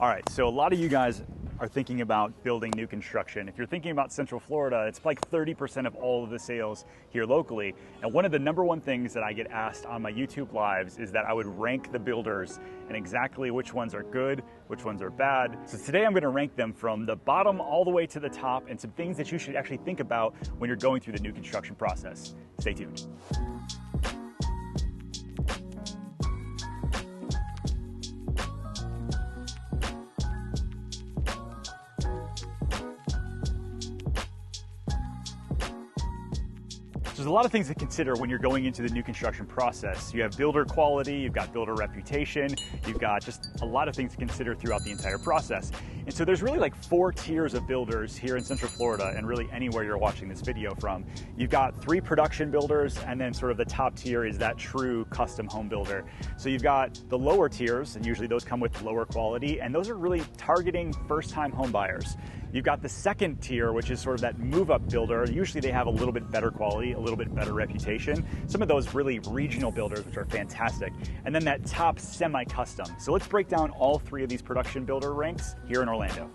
All right, so a lot of you guys are thinking about building new construction. If you're thinking about Central Florida, it's like 30% of all of the sales here locally. And one of the number one things that I get asked on my YouTube lives is that I would rank the builders and exactly which ones are good, which ones are bad. So today I'm gonna rank them from the bottom all the way to the top and some things that you should actually think about when you're going through the new construction process. Stay tuned. There's a lot of things to consider when you're going into the new construction process. You have builder quality, you've got builder reputation, you've got just a lot of things to consider throughout the entire process. And so there's really like 4 tiers of builders here in Central Florida and really anywhere you're watching this video from. You've got 3 production builders, and then sort of the top tier is that true custom home builder. So you've got the lower tiers, and usually those come with lower quality, and those are really targeting first-time home buyers. You've got the second tier, which is sort of that move-up builder. Usually they have a little bit better quality, a little bit better reputation. Some of those really regional builders, which are fantastic. And then that top semi-custom. So let's break down all 3 of these production builder ranks here in Orlando.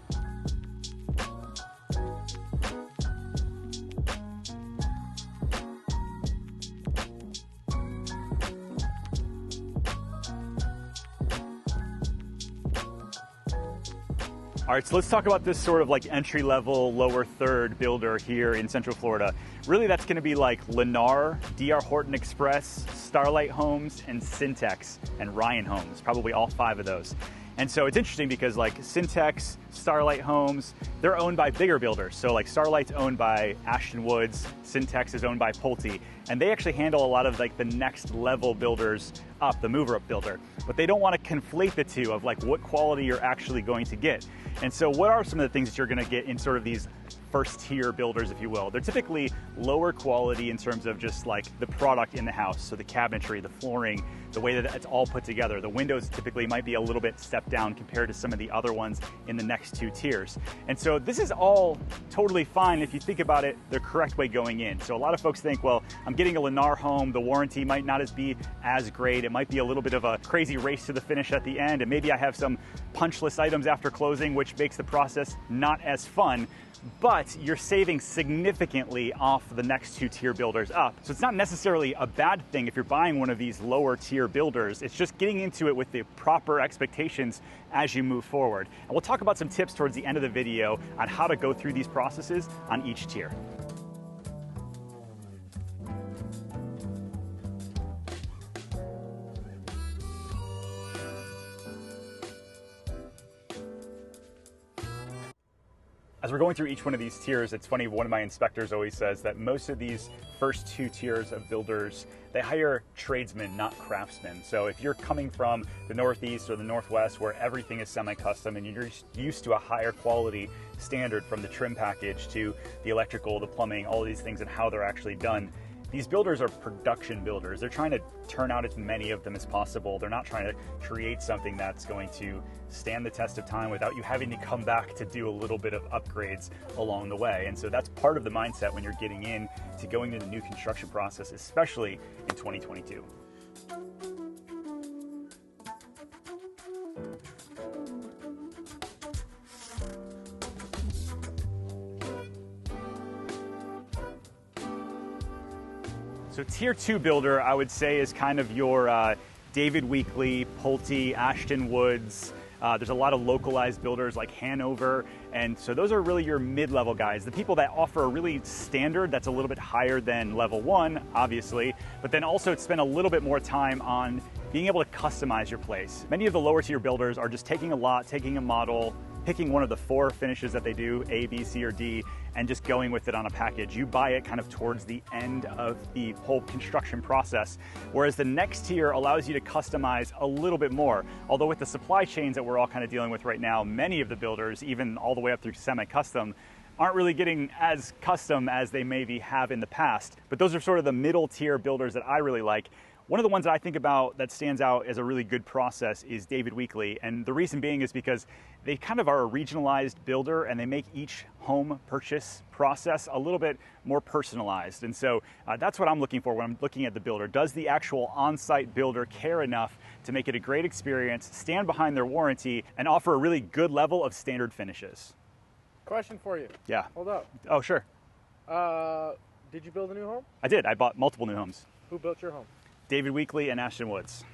All right, so let's talk about this sort of like entry-level, lower third builder here in Central Florida. Really, that's gonna be like Lennar, D.R. Horton Express, Starlight Homes, and Syntex, and Ryan Homes, probably all 5 of those. And so it's interesting because like Syntex, Starlight Homes, they're owned by bigger builders. So like Starlight's owned by Ashton Woods, Syntex is owned by Pulte, and they actually handle a lot of like the next level builders up, the mover up builder. But they don't want to conflate the two of like what quality you're actually going to get. And so what are some of the things that you're going to get in sort of these first tier builders, if you will? They're typically lower quality in terms of just like the product in the house. So the cabinetry, the flooring, the way that it's all put together. The windows typically might be a little bit stepped down compared to some of the other ones in the next 2 tiers. And so this is all totally fine if you think about it the correct way going in. So a lot of folks think, well, I'm getting a Lennar home, the warranty might not be as great. It might be a little bit of a crazy race to the finish at the end. And maybe I have some punch list items after closing, which makes the process not as fun. But you're saving significantly off the next 2 tier builders up. So it's not necessarily a bad thing if you're buying one of these lower tier builders. It's just getting into it with the proper expectations as you move forward. And we'll talk about some tips towards the end of the video on how to go through these processes on each tier. As we're going through each one of these tiers, it's funny, one of my inspectors always says that most of these first 2 tiers of builders, they hire tradesmen, not craftsmen. So if you're coming from the Northeast or the Northwest where everything is semi-custom and you're used to a higher quality standard from the trim package to the electrical, the plumbing, all of these things and how they're actually done, these builders are production builders. They're trying to turn out as many of them as possible. They're not trying to create something that's going to stand the test of time without you having to come back to do a little bit of upgrades along the way. And so that's part of the mindset when you're getting in to going into the new construction process, especially in 2022. So tier 2 builder, I would say, is kind of your David Weekley, Pulte, Ashton Woods. There's a lot of localized builders like Hanover. And so those are really your mid-level guys, the people that offer a really standard that's a little bit higher than level 1, obviously, but then also spend a little bit more time on being able to customize your place. Many of the lower tier builders are just taking a lot, taking a model, picking one of the 4 finishes that they do, A, B, C, or D, and just going with it on a package. You buy it kind of towards the end of the whole construction process, whereas the next tier allows you to customize a little bit more. Although with the supply chains that we're all kind of dealing with right now, many of the builders, even all the way up through semi-custom, aren't really getting as custom as they maybe have in the past. But those are sort of the middle tier builders that I really like. One of the ones that I think about that stands out as a really good process is David Weekley. And the reason being is because they kind of are a regionalized builder and they make each home purchase process a little bit more personalized. And so that's what I'm looking for when I'm looking at the builder. Does the actual on-site builder care enough to make it a great experience, stand behind their warranty, and offer a really good level of standard finishes. Question for you. Yeah. Hold up. Oh, sure. Did you build a new home? I did. I bought multiple new homes. Who built your home? David Weekley and Ashton Woods.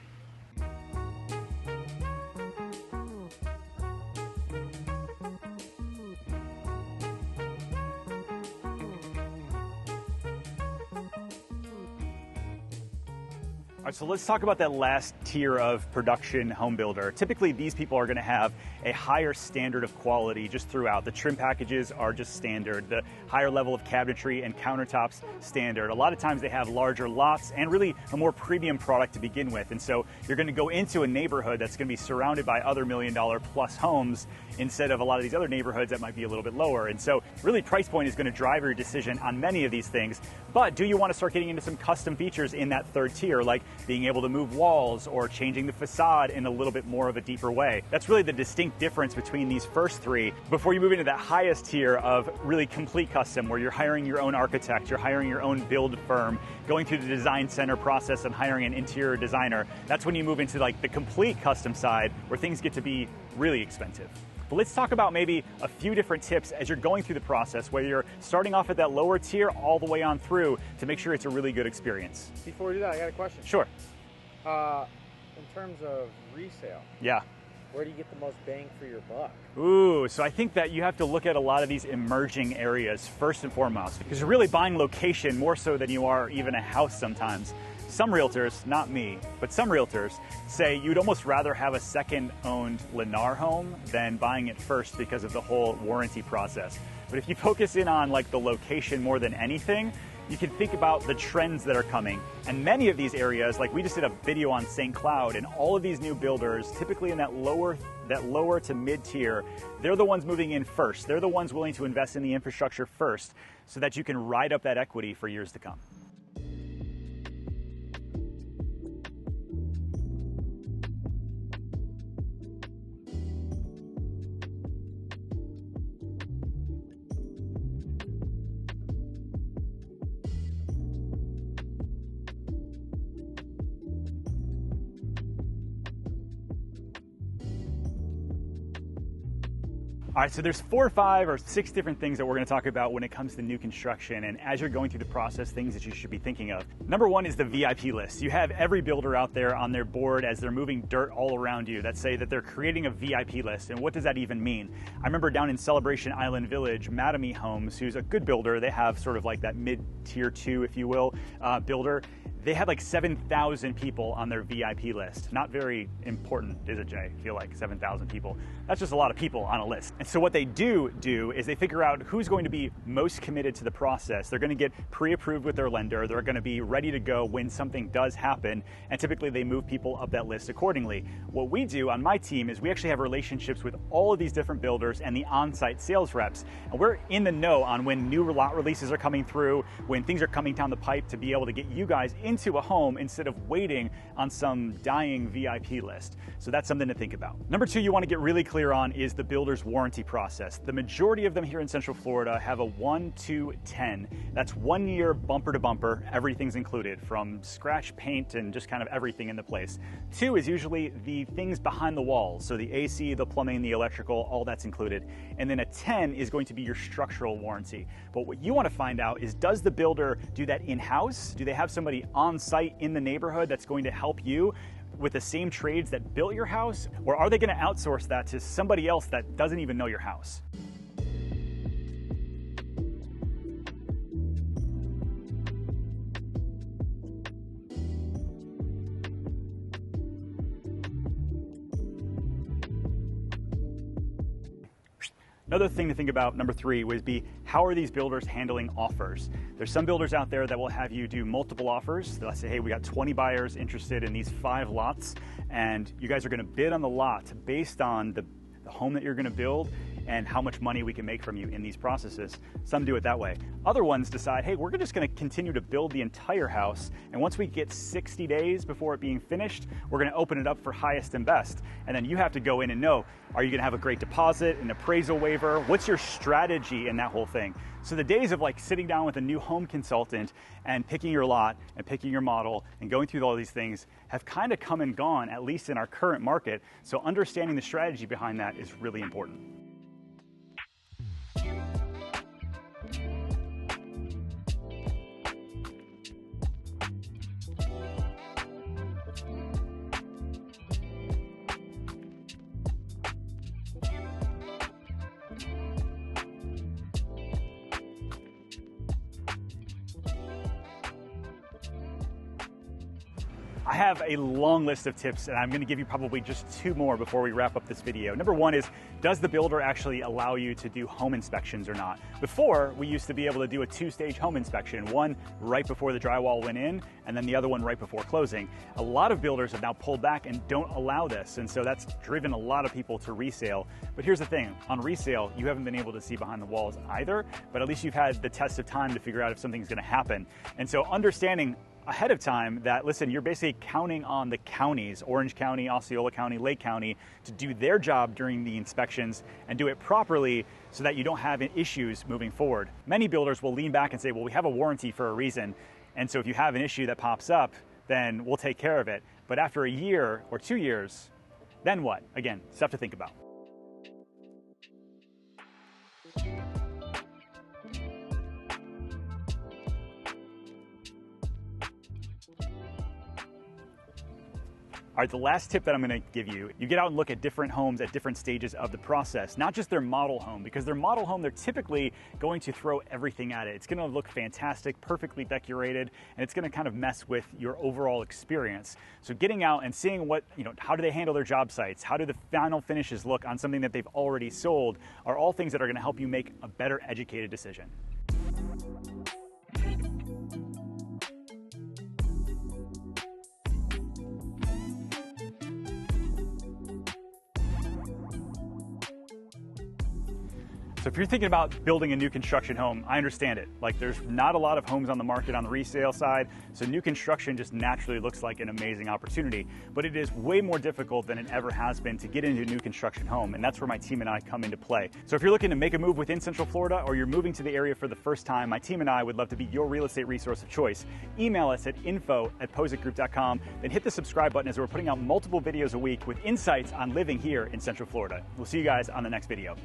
All right, so let's talk about that last tier of production home builder. Typically, these people are going to have a higher standard of quality just throughout. The trim packages are just standard. The higher level of cabinetry and countertops, standard. A lot of times they have larger lots and really a more premium product to begin with. And so you're going to go into a neighborhood that's going to be surrounded by other $1 million plus homes instead of a lot of these other neighborhoods that might be a little bit lower. And so really price point is going to drive your decision on many of these things. But do you want to start getting into some custom features in that third tier, like being able to move walls or changing the facade in a little bit more of a deeper way? That's really the distinct difference between these first three before you move into that highest tier of really complete custom, where you're hiring your own architect, you're hiring your own build firm, going through the design center process and hiring an interior designer. That's when you move into like the complete custom side, where things get to be really expensive. But let's talk about maybe a few different tips as you're going through the process, where you're starting off at that lower tier all the way on through to make sure it's a really good experience. Before we do that, I got a question. Sure. In terms of resale, Yeah. where do you get the most bang for your buck? Ooh, so I think that you have to look at a lot of these emerging areas first and foremost, because you're really buying location more so than you are even a house sometimes. Some realtors, not me, but some realtors say you'd almost rather have a second owned Lennar home than buying it first because of the whole warranty process. But if you focus in on like the location more than anything, you can think about the trends that are coming. And many of these areas, like we just did a video on St. Cloud, and all of these new builders, typically in that lower to mid tier, they're the ones moving in first. They're the ones willing to invest in the infrastructure first so that you can ride up that equity for years to come. All right, so there's 4 or 5 or 6 different things that we're going to talk about when it comes to new construction, and as you're going through the process, things that you should be thinking of. Number 1 is the VIP list. You have every builder out there on their board as they're moving dirt all around you that say that they're creating a VIP list. And what does that even mean? I remember down in Celebration Island Village, Mattamy Homes, who's a good builder, they have sort of like that mid-tier 2, if you will, builder. They had like 7,000 people on their VIP list. Not very important, is it, Jay? I feel like 7,000 people. That's just a lot of people on a list. And so what they do is they figure out who's going to be most committed to the process. They're going to get pre-approved with their lender. They're going to be ready to go when something does happen. And typically they move people up that list accordingly. What we do on my team is we actually have relationships with all of these different builders and the on-site sales reps. And we're in the know on when new lot releases are coming through, when things are coming down the pipe to be able to get you guys into a home instead of waiting on some dying VIP list. So that's something to think about. Number 2 you want to get really clear on is the builder's warranty process. The majority of them here in Central Florida have a 1, 2, 10. That's 1 year bumper to bumper. Everything's included, from scratch paint and just kind of everything in the place. 2 is usually the things behind the walls. So the AC, the plumbing, the electrical, all that's included. And then a 10 is going to be your structural warranty. But what you want to find out is, does the builder do that in-house? Do they have somebody on site in the neighborhood that's going to help you with the same trades that built your house? Or are they going to outsource that to somebody else that doesn't even know your house? Another thing to think about, number 3, would be how are these builders handling offers? There's some builders out there that will have you do multiple offers. They'll say, hey, we got 20 buyers interested in these 5 lots, and you guys are gonna bid on the lot based on the home that you're gonna build, and how much money we can make from you in these processes. Some do it that way. Other ones decide, hey, we're just going to continue to build the entire house, and once we get 60 days before it being finished, we're going to open it up for highest and best. And then you have to go in and know, are you going to have a great deposit, an appraisal waiver? What's your strategy in that whole thing? So the days of like sitting down with a new home consultant and picking your lot and picking your model and going through all these things have kind of come and gone, at least in our current market. So understanding the strategy behind that is really important. I have a long list of tips, and I'm going to give you probably just 2 more before we wrap up this video. Number 1 is, does the builder actually allow you to do home inspections or not? Before, we used to be able to do a 2-stage home inspection, one right before the drywall went in, and then the other one right before closing. A lot of builders have now pulled back and don't allow this, and so that's driven a lot of people to resale. But here's the thing, on resale, you haven't been able to see behind the walls either, but at least you've had the test of time to figure out if something's going to happen. And so understanding ahead of time that, listen, you're basically counting on the counties, Orange County, Osceola County, Lake County, to do their job during the inspections and do it properly so that you don't have issues moving forward. Many builders will lean back and say, well, we have a warranty for a reason, and so if you have an issue that pops up, then we'll take care of it. But after a year or 2 years, then what? Again, stuff to think about. All right, the last tip that I'm going to give you, you get out and look at different homes at different stages of the process, not just their model home, because their model home, they're typically going to throw everything at it. It's going to look fantastic, perfectly decorated, and it's going to kind of mess with your overall experience. So getting out and seeing what, how do they handle their job sites? How do the final finishes look on something that they've already sold are all things that are going to help you make a better educated decision. So if you're thinking about building a new construction home, I understand it. Like, there's not a lot of homes on the market on the resale side, so new construction just naturally looks like an amazing opportunity. But it is way more difficult than it ever has been to get into a new construction home, and that's where my team and I come into play. So if you're looking to make a move within Central Florida, or you're moving to the area for the first time, my team and I would love to be your real estate resource of choice. Email us at info@pozekgroup.com, then hit the subscribe button, as we're putting out multiple videos a week with insights on living here in Central Florida. We'll see you guys on the next video.